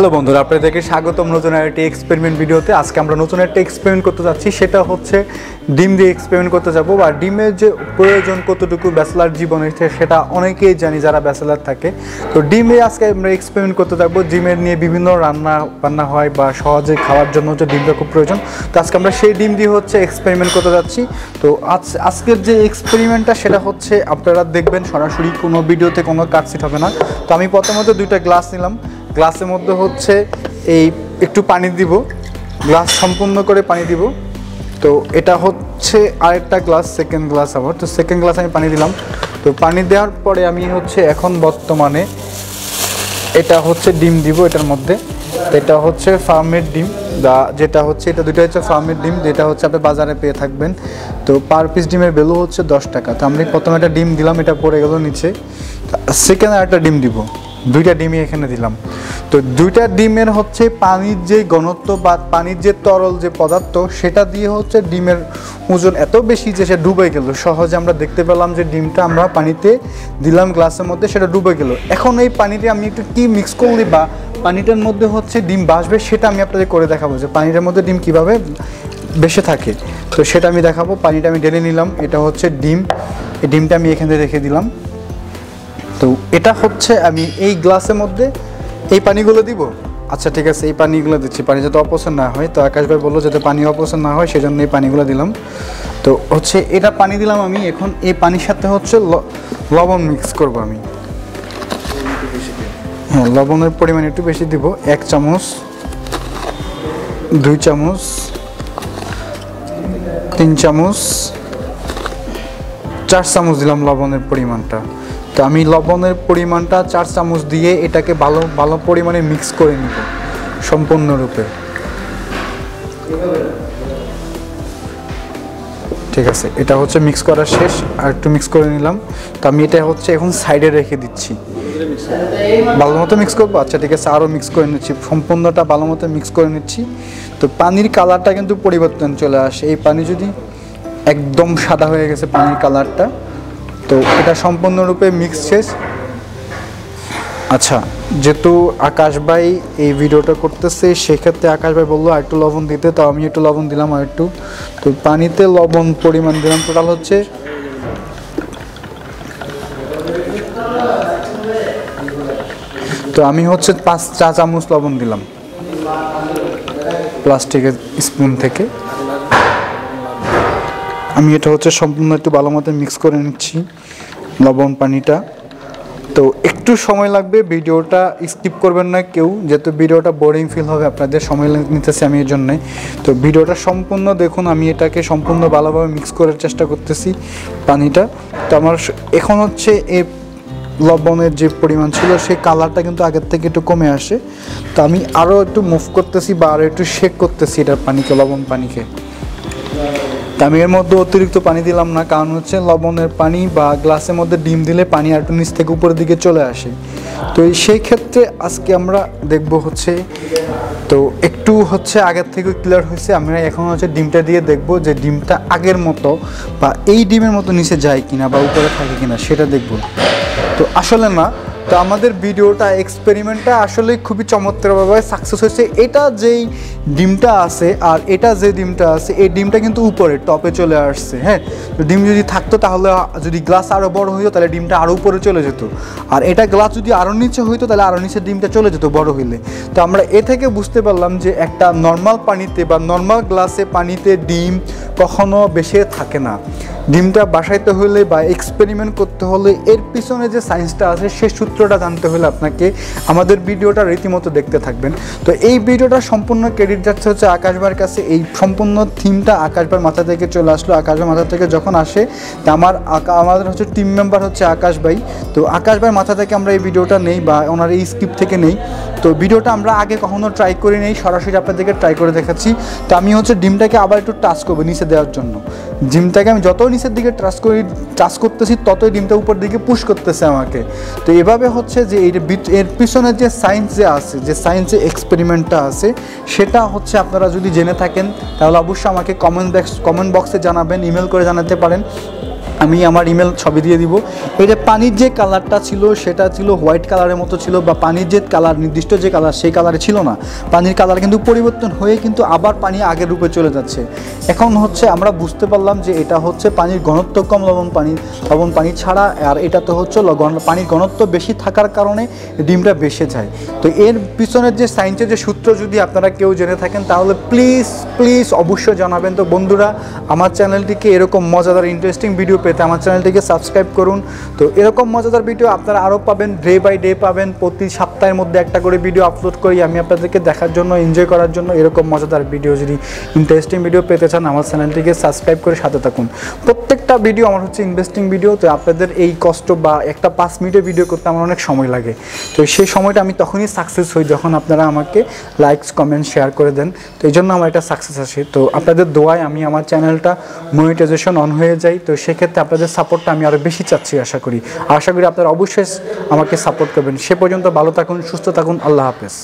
Hello বন্ধুরা, আপনাদেরকে স্বাগতম নতুন একটা এক্সপেরিমেন্ট ভিডিওতে। আজকে আমরা নতুন একটা এক্সপেরিমেন্ট করতে যাচ্ছি, সেটা হচ্ছে ডিম দিয়ে এক্সপেরিমেন্ট করতে যাব। বা ডিমের যে প্রয়োজন কতটুকু ব্যাচেলার জীবনে, সেটা অনেকেই জানি যারা ব্যাচেলার থাকে। তো ডিমে আজকে আমরা এক্সপেরিমেন্ট করতে যাবো। ডিমের নিয়ে বিভিন্ন রান্না হয় বা সহজে খাওয়ার জন্য হচ্ছে ডিমটা খুব প্রয়োজন। তো আজকে আমরা সেই ডিম দিয়ে হচ্ছে এক্সপেরিমেন্ট করতে যাচ্ছি। তো আজকের যে এক্সপেরিমেন্টটা সেটা হচ্ছে আপনারা দেখবেন সরাসরি, কোনো ভিডিওতে কোনো কাটসিট হবে না। তো আমি প্রথমত দুইটা গ্লাস নিলাম, গ্লাসের মধ্যে হচ্ছে এই একটু পানি দিব, গ্লাস সম্পূর্ণ করে পানি দিব। তো এটা হচ্ছে আরেকটা গ্লাস, সেকেন্ড গ্লাস আবার। তো সেকেন্ড গ্লাস আমি পানি দিলাম। তো পানি দেওয়ার পরে আমি হচ্ছে এখন বর্তমানে এটা হচ্ছে ডিম দিব এটার মধ্যে। তো এটা হচ্ছে ফার্মের ডিম, যেটা হচ্ছে এটা দুটো হচ্ছে ফার্মের ডিম, যেটা হচ্ছে আপনি বাজারে পেয়ে থাকবেন। তো পার পিস ডিমের ভ্যালু হচ্ছে 10 টাকা। তো আমি প্রথমে একটা ডিম দিলাম, এটা পড়ে গেল নিচে। সেকেন্ড আর একটা ডিম দিব, দুইটা ডিমই এখানে দিলাম। তো দুইটা ডিমের হচ্ছে পানির যে ঘনত্ব বা পানির যে তরল যে পদার্থ, সেটা দিয়ে হচ্ছে ডিমের ওজন এত বেশি যে সে ডুবে গেল। সহজে আমরা দেখতে পেলাম যে ডিমটা আমরা পানিতে দিলাম গ্লাসের মধ্যে, সেটা ডুবে গেল। এখন এই পানিতে আমি একটু কি মিক্স করলি বা পানিটার মধ্যে হচ্ছে ডিম ভাসবে, সেটা আমি আপনাদের করে দেখাবো যে পানিটার মধ্যে ডিম কীভাবে বেশে থাকে। তো সেটা আমি দেখাবো। পানিটা আমি ঢেলে নিলাম, এটা হচ্ছে ডিম। এই ডিমটা আমি এখানে রেখে দিলাম। তো এটা হচ্ছে আমি এই গ্লাসের মধ্যে এই পানিগুলো দিব। আচ্ছা ঠিক আছে, এই পানিগুলো দিচ্ছি, পানি যাতে অপচয় না হয়। তো আকাশ ভাই বললো যাতে পানি অপচয় না হয়, সেজন্য এই পানিগুলো দিলাম। তো হচ্ছে এটা পানি দিলাম আমি। এখন এই পানির সাথে হচ্ছে লবণ মিক্স করব আমি। হ্যাঁ, লবণের পরিমাণ একটু বেশি দিব, 1 চামচ, 2 চামচ, 3 চামচ, 4 চামচ দিলাম লবণের পরিমাণটা। তো আমি লবণের পরিমাণটা 4 চামচ দিয়ে এটাকে ভালো পরিমাণে মিক্স করে নিব সম্পূর্ণরূপে। ঠিক আছে, এটা হচ্ছে মিক্স করা শেষ, আর একটু মিক্স করে নিলাম। তো আমি এটা হচ্ছে এখন সাইডে রেখে দিচ্ছি, ভালো মতো মিক্স করবো। আচ্ছা ঠিক আছে, আরও মিক্স করে নিচ্ছি, সম্পূর্ণটা ভালো মতো মিক্স করে নিচ্ছি। তো পানির কালারটা কিন্তু পরিবর্তন চলে আসে। এই পানি যদি একদম সাদা হয়ে গেছে পানির কালারটা, তো এটা সম্পূর্ণরূপে মিক্স শেষ। আচ্ছা, যেহেতু আকাশ ভাই এই ভিডিওটা করতেছে, সেক্ষেত্রে আকাশ ভাই বললো আর একটু লবণ দিতে, তো আমি একটু লবণ দিলাম আর একটু। তো পানিতে লবণ পরিমাণ দিলাম টোটাল হচ্ছে তো আমি হচ্ছে 5 চা চামচ লবণ দিলাম প্লাস্টিকের স্পুন থেকে। আমি এটা হচ্ছে সম্পূর্ণ একটু ভালো মতো মিক্স করে নিচ্ছি লবণ পানিটা। তো একটু সময় লাগবে, ভিডিওটা স্কিপ করবেন না কেউ, যেহেতু ভিডিওটা বোরিং ফিল হবে আপনাদের, সময় নিতেছি আমি এর জন্যে। তো ভিডিওটা সম্পূর্ণ দেখুন, আমি এটাকে সম্পূর্ণ ভালোভাবে মিক্স করার চেষ্টা করতেছি পানিটা। তো আমার এখন হচ্ছে এই লবণের যে পরিমাণ ছিল সেই কালারটা কিন্তু আগের থেকে একটু কমে আসে। তো আমি আরও একটু মুভ করতেছি বা আরও একটু শেক করতেছি এটার পানিকে, লবণ পানিকে। আমি এর মধ্যে অতিরিক্ত পানি দিলাম না, কারণ হচ্ছে লবণের পানি বা গ্লাসের মধ্যে ডিম দিলে পানি আর একটু নিচ থেকে উপরের দিকে চলে আসে। তো সেই ক্ষেত্রে আজকে আমরা দেখব হচ্ছে, তো একটু হচ্ছে আগের থেকে ক্লিয়ার হয়েছে। আমরা এখন হচ্ছে ডিমটা দিয়ে দেখব যে ডিমটা আগের মতো বা এই ডিমের মতো নিচে যায় কিনা বা উপরে থাকে কিনা, সেটা দেখব। তো আসলে না, তো আমাদের ভিডিওটা এক্সপেরিমেন্টটা আসলে খুবই চমৎকারভাবে সাকসেস হয়েছে। এটা যেই ডিমটা আছে আর এটা যে ডিমটা আছে, এই ডিমটা কিন্তু উপরে টপে চলে আসছে। হ্যাঁ, তো ডিম যদি থাকতো তাহলে, যদি গ্লাস আরও বড় হইতো তাহলে ডিমটা আরও উপরে চলে যেত, আর এটা গ্লাস যদি আরও নিচে হইতো তাহলে আরও নিচে ডিমটা চলে যেত বড় হইলে। তো আমরা এ থেকে বুঝতে পারলাম যে একটা নর্মাল পানিতে বা নর্মাল গ্লাসে পানিতে ডিম কখনো বেশি থাকে না। ডিমটা বাসাইতে হলে বা এক্সপেরিমেন্ট করতে হলে এর পিছনে যে সায়েন্সটা আছে, সেই সূত্রটা জানতে হলে আপনাকে আমাদের ভিডিওটা রীতিমতো দেখতে থাকবেন। তো এই ভিডিওটা সম্পূর্ণ ক্রেডিট যাচ্ছে হচ্ছে আকাশ ভাইয়ের কাছে। এই সম্পূর্ণ থিমটা আকাশ ভাইয়ের মাথা থেকে চলে আসলো। আকাশ ভাইয়ের মাথা থেকে যখন আসে, তা আমাদের হচ্ছে টিম মেম্বার হচ্ছে আকাশ ভাই। তো আকাশ ভাইয়ের মাথা থেকে আমরা এই ভিডিওটা নেই বা ওনার এই স্ক্রিপ্ট থেকে নেই। তো ভিডিওটা আমরা আগে কখনো ট্রাই করি নেই, সরাসরি আপনাদেরকে ট্রাই করে দেখাচ্ছি। তো আমি হচ্ছে ডিমটাকে আবার একটু টাচ করবো নিচে দেওয়ার জন্য। ডিমটাকে আমি যত নিচের দিকে টাচ করতেছি, ততই ডিমটা উপর দিকে পুশ করতেছে আমাকে। তো এভাবে হচ্ছে যে এর পিছনে যে সায়েন্স যে আছে, যে সায়েন্সে এক্সপেরিমেন্টটা আছে, সেটা হচ্ছে আপনারা যদি জেনে থাকেন তাহলে অবশ্যই আমাকে কমেন্ট বক্সে জানাবেন, ইমেল করে জানাতে পারেন। আমি আমার ইমেল ছবি দিয়ে দিব। এই যে পানির যে কালারটা ছিল সেটা ছিল হোয়াইট কালারের মতো ছিল, বা পানির যে কালার নির্দিষ্ট যে কালার সেই কালারে ছিল না। পানির কালার কিন্তু পরিবর্তন হয়ে কিন্তু আবার পানি আগের রূপে চলে যাচ্ছে। এখন হচ্ছে আমরা বুঝতে পারলাম যে এটা হচ্ছে পানির ঘনত্ব কম, লবণ পানি ছাড়া। আর এটা তো হচ্ছে পানির ঘনত্ব বেশি থাকার কারণে ডিমটা বেসে যায়। তো এর পিছনের যে সায়েন্সের যে সূত্র যদি আপনারা কেউ জেনে থাকেন তাহলে প্লিজ অবশ্যই জানাবেন। তো বন্ধুরা, আমার চ্যানেলটিকে এরকম মজাদার ইন্টারেস্টিং ভিডিও পেতে আমার চ্যানেলটিকে সাবস্ক্রাইব করুন। তো এরকম মজাদার ভিডিও আপনারা আরও পাবেন, ডে বাই ডে পাবেন। প্রতি সপ্তাহের মধ্যে একটা করে ভিডিও আপলোড করি আমি আপনাদেরকে দেখার জন্য, এনজয় করার জন্য। এরকম মজাদার ভিডিও যদি ইন্টারেস্টিং ভিডিও পেতে চান আমার চ্যানেলটিকে সাবস্ক্রাইব করে সাথে থাকুন। প্রত্যেকটা ভিডিও আমার হচ্ছে ইনভেস্টিং ভিডিও। তো আপনাদের এই কষ্ট বা একটা 5 মিনিটের ভিডিও করতে আমার অনেক সময় লাগে। তো সেই সময়টা আমি তখনই সাকসেস হই যখন আপনারা আমাকে লাইকস, কমেন্ট, শেয়ার করে দেন। তো এই জন্য আমার একটা সাকসেস আসে। তো আপনাদের দোয়ায় আমি আমার চ্যানেলটা মনিটাইজেশন অন হয়ে যাই। তো সেক্ষেত্রে আপনাদের সাপোর্টটা আমি আরও বেশি চাচ্ছি। আশা করি আপনারা অবশ্যই আমাকে সাপোর্ট করবেন। সে পর্যন্ত ভালো থাকুন, সুস্থ থাকুন। আল্লাহ হাফেজ।